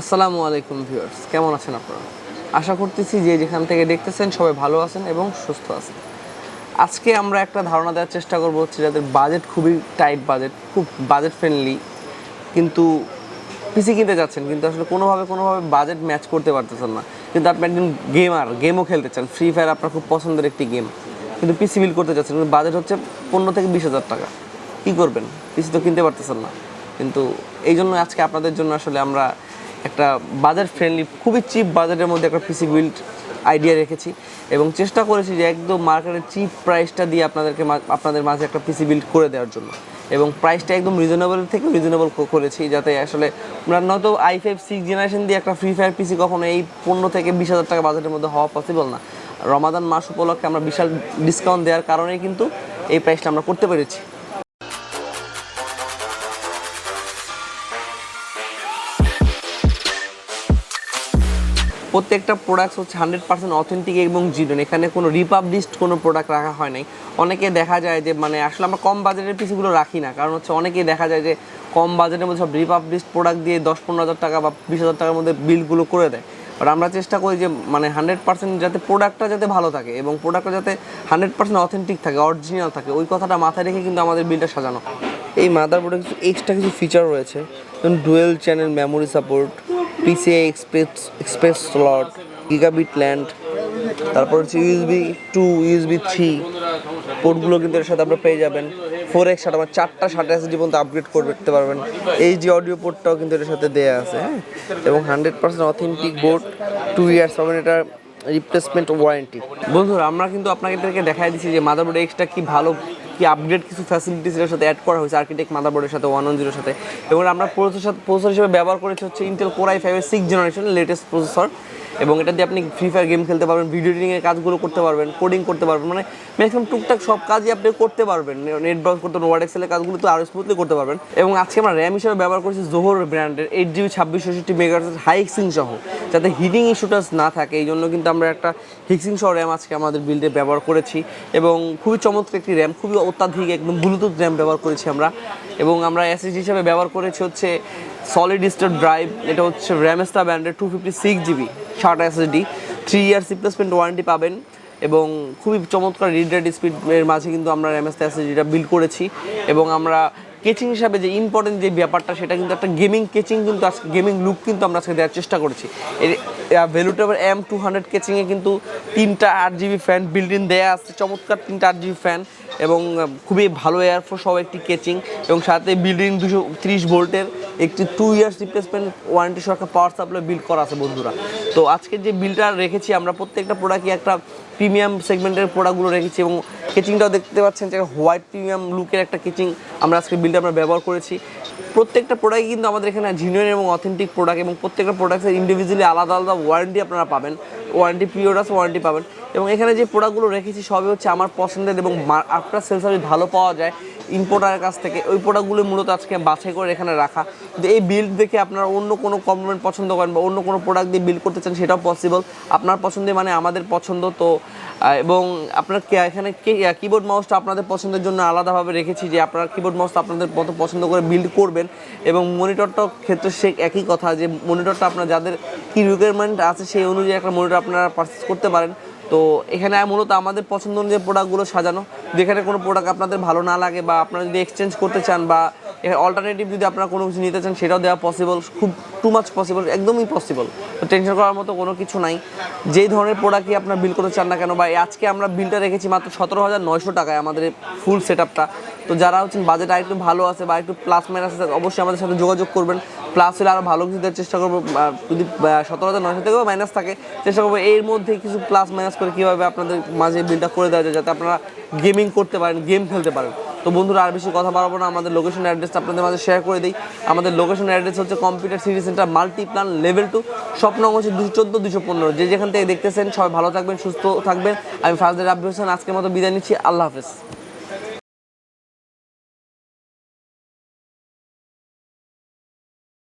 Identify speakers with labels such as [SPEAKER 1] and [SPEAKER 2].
[SPEAKER 1] আসসালামু আলাইকুম ভিউয়ার্স, কেমন আছেন আপনারা? আশা করতেছি যে যেখান থেকে দেখতেছেন সবাই ভালো আছেন এবং সুস্থ আছেন। আজকে আমরা একটা ধারণা দেওয়ার চেষ্টা করবো হচ্ছে যাদের বাজেট খুবই টাইট, খুব বাজেট ফ্রেন্ডলি, কিন্তু পিসি কিনতে যাচ্ছেন কিন্তু আসলে কোনোভাবে বাজেট ম্যাচ করতে পারতেছেন না। কিন্তু আপনি একজন গেমও খেলতে চান, ফ্রি ফায়ার আপনার খুব পছন্দের একটি গেম, কিন্তু পিসি বিল্ড করতে চাচ্ছেন, কিন্তু বাজেট হচ্ছে 15 থেকে 20 হাজার টাকা। কী করবেন? পিসি তো কিনতে পারতেছেন না। কিন্তু এই জন্য আজকে আপনাদের জন্য আসলে আমরা একটা বাজেট ফ্রেন্ডলি, খুবই চিপ বাজেটের মধ্যে একটা পিসি বিল্ড আইডিয়া রেখেছি এবং চেষ্টা করেছি যে একদম মার্কেটের চিপ প্রাইসটা দিয়ে আপনাদের মাঝে একটা পিসি বিল্ড করে দেওয়ার জন্য। এবং প্রাইসটা একদম রিজনেবল করেছি, যাতে আসলে আমরা নয়তো i5 6 জেনারেশন দিয়ে একটা ফ্রি ফায়ার পিসি কখনো এই 15 থেকে 20 হাজার টাকা বাজেটের মধ্যে হওয়া পসিবল না। রমাদান মাস উপলক্ষে আমরা বিশাল ডিসকাউন্ট দেওয়ার কারণেই কিন্তু এই প্রাইসটা আমরা করতে পেরেছি। প্রত্যেকটা প্রোডাক্টস হচ্ছে 100% অথেন্টিক এবং জিনুইন, এখানে কোনো রিপাবলিশড কোনো প্রোডাক্ট রাখা হয় নাই। অনেকে দেখা যায় যে আসলে আমরা কম বাজেটের পিসিগুলো রাখি না, কারণ হচ্ছে অনেকেই দেখা যায় যে কম বাজেটের মধ্যে সব রিপাবলিশড প্রোডাক্ট দিয়ে 10-15 হাজার টাকা বা 20 হাজার টাকার মধ্যে বিলগুলো করে দেয়। বাট আমরা চেষ্টা করি যে 100% যাতে প্রোডাক্টটা যাতে ভালো থাকে এবং প্রোডাক্টটা যাতে 100% অথেন্টিক থাকে, অরিজিনাল থাকে, ওই কথাটা মাথায় রেখে কিন্তু আমাদের বিলটা সাজানো। এই মাদারবোর্ডে কিছু এক্সট্রা কিছু ফিচার রয়েছে, যেমন dual channel memory support, PCI express slot, gigabit land, তারপর হচ্ছে USB 2, USB 3 পোর্টগুলো কিন্তু এর সাথে আপনারা পেয়ে যাবেন। 4x 4টা SATA SSD পর্যন্ত আপগ্রেড করতে পারবেন। HD অডিও পোর্টটাও কিন্তু এর সাথে দেওয়া আছে, হ্যাঁ। এবং 100% অথেন্টিক বোর্ড, 2 ইয়ার্স পাবেন এটা রিপ্লেসমেন্ট ওয়ারেন্টি। বন্ধুরা, আমরা কিন্তু আপনাদেরকে দেখাই দিচ্ছি যে মাদারবোর্ড এক্সট্রা কি ভালো কি আপগ্রেড কিছু ফ্যাসিলিটিস এর সাথে অ্যাড করা হয়েছে আর্কিটেক্ট মাদারবোর্ডের সাথে 110 সাথে। এবং আমরা প্রসেসর হিসেবে ব্যবহার করেছি হচ্ছে ইন্টেল কোর i5 এর 6 জেনারেশন লেটেস্ট প্রসেসর, এবং এটা দিয়ে আপনি ফ্রি ফায়ার গেম খেলতে পারবেন, ভিডিও এডিটিংয়ের কাজগুলো করতে পারবেন, কোডিং করতে পারবেন, মানে ম্যাক্সিমাম টুকটাক সব কাজই আপনি করতে পারবেন। নেট ব্রাউজ করতে পারবেন, ওয়ার্ড এক্সেলের কাজগুলো তো আরও স্মুথলি করতে পারবেন। এবং আজকে আমরা র্যাম হিসেবে ব্যবহার করেছি জোহর ব্র্যান্ডের 8GB 2664 মেগাহার্টজের হাই হিক্সিং সহ, যাতে হিটিং ইস্যুটা না থাকে। এই জন্য কিন্তু আমরা একটা হিক্সিং সহ র্যাম আজকে আমাদের বিল্ডে ব্যবহার করেছি, এবং খুবই চমৎকার একটি র্যাম, খুবই অত্যাধিক একদম ব্লুটুথ র্যাম ব্যবহার করেছি আমরা। এবং আমরা এসএসডি হিসেবে ব্যবহার করেছি হচ্ছে সলিড স্টেট ড্রাইভ, এটা হচ্ছে র্যামেস্টা ব্র্যান্ডের 256GB SATA SSD, 3 years replacement warranty পাবেন। এবং খুবই চমৎকার রিড রাইট স্পিডের মাঝে কিন্তু আমরা র্যামেস্টা SSDটা বিল্ড করেছি। এবং আমরা কেচিং হিসাবে যে ইম্পর্টেন্ট যে ব্যাপারটা, সেটা কিন্তু একটা গেমিং কেচিং, কিন্তু আজকে গেমিং লুক কিন্তু আমরা আজকে দেওয়ার চেষ্টা করেছি। ভ্যালুটেবল M200 কেচিংয়ে কিন্তু 3টা 8GB ফ্যান বিল্ড ইন দেওয়া আছে, চমৎকার 3টা 8GB ফ্যান, এবং খুবই ভালো এয়ারফোর্স সহ একটি কেচিং, এবং সাথে বিল্ডিং 230 ভোল্টের একটি 2 ইয়ার্স রিপ্লেসমেন্ট ওয়ারেন্টি সহ একটা পাওয়ার সাপ্লাই বিল্ড করা আছে বন্ধুরা। তো আজকে যে বিলটা রেখেছি আমরা, প্রত্যেকটা প্রোডাক্টই একটা প্রিমিয়াম সেগমেন্টের প্রোডাক্টগুলো রেখেছি, এবং কেচিংটাও দেখতে পাচ্ছেন যে হোয়াইট প্রিমিয়াম লুকের একটা কেচিং আমরা আজকে বিলটা আমরা ব্যবহার করেছি। প্রত্যেকটা প্রোডাক্টই কিন্তু আমাদের এখানে জেনুইন এবং অথেন্টিক প্রোডাক্ট, এবং প্রত্যেকটা প্রোডাক্টের ইন্ডিভিজুয়ালি আলাদা আলাদা ওয়ারেন্টি আপনারা পাবেন, ওয়ারেন্টি পিরিয়ড আছে, ওয়ারেন্টি পাবেন। এবং এখানে যে প্রোডাক্টগুলো রেখেছি সবই হচ্ছে আমার পছন্দের, এবং আফটার সেল সার্ভিস ভালো পাওয়া যায় ইম্পোর্টারের কাছ থেকে, ওই প্রোডাক্টগুলো মূলত আজকে বাছাই করে এখানে রাখা। যদি এই বিল্ড দেখে আপনারা অন্য কোনো কমপ্লিমেন্ট পছন্দ করেন বা অন্য কোনো প্রোডাক্ট দিয়ে বিল্ড করতে চান, সেটাও পসিবল। আপনার পছন্দে মানে আমাদের পছন্দ তো। এবং আপনার এখানে কিবোর্ড মাউসটা আপনাদের পছন্দের জন্য আলাদাভাবে রেখেছি, যে আপনারা কিবোর্ড মাউসটা আপনাদের মতো পছন্দ করে বিল্ড করবেন। এবং মনিটরটাও ক্ষেত্রে সে একই কথা, যে মনিটরটা আপনার যাদের কী রিকোয়ারমেন্ট আছে সেই অনুযায়ী একটা মনিটর আপনারা পারচেস করতে পারেন। তো এখানে মূলত আমাদের পছন্দ অনুযায়ী প্রোডাক্টগুলো সাজানো। যেখানে কোনো প্রোডাক্ট আপনাদের ভালো না লাগে বা আপনারা যদি এক্সচেঞ্জ করতে চান বা অল্টারনেটিভ যদি আপনারা কোনো কিছু নিতে চান, সেটাও দেওয়া পসিবল, খুব টু মাচ পসিবল, একদমই পসিবল। তো টেনশন করার মতো কোনো কিছু নাই। যেই ধরনের প্রোডাক্টই আপনার বিল করতে চান না কেন, বা আজকে আমরা বিলটা রেখেছি মাত্র 17,900 টাকায় আমাদের ফুল সেট আপটা। তো যারা হচ্ছেন বাজেট আরেকটু ভালো আছে বা একটু প্লাস মাইনাস আছে, অবশ্যই আমাদের সাথে যোগাযোগ করবেন। প্লাস হলে আরও ভালো কিছু দেওয়ার চেষ্টা করবো। যদি 17,900 থেকেও মাইনাস থাকে, চেষ্টা করবো এর মধ্যে কিছু প্লাস মাইনাস করে কীভাবে আপনাদের মাঝে বিলটা করে দেওয়া যায়, যাতে আপনারা গেমিং করতে পারেন, গেম খেলতে পারেন। তো বন্ধুরা, আর বেশি কথা বাড়াবো না, আমাদের লোকেশন অ্যাড্রেসটা আপনাদের মাঝে শেয়ার করে দিই। আমাদের লোকেশন অ্যাড্রেস হচ্ছে computer city centre, Multiplan level 2, shop নং হচ্ছে 214-215। যেখান থেকে দেখতেছেন সবাই ভালো থাকবেন, সুস্থ থাকবেন। আমি ফাজলে রাব্বি হোসেন আজকের মতো বিদায় নিচ্ছি। আল্লাহ হাফেজ।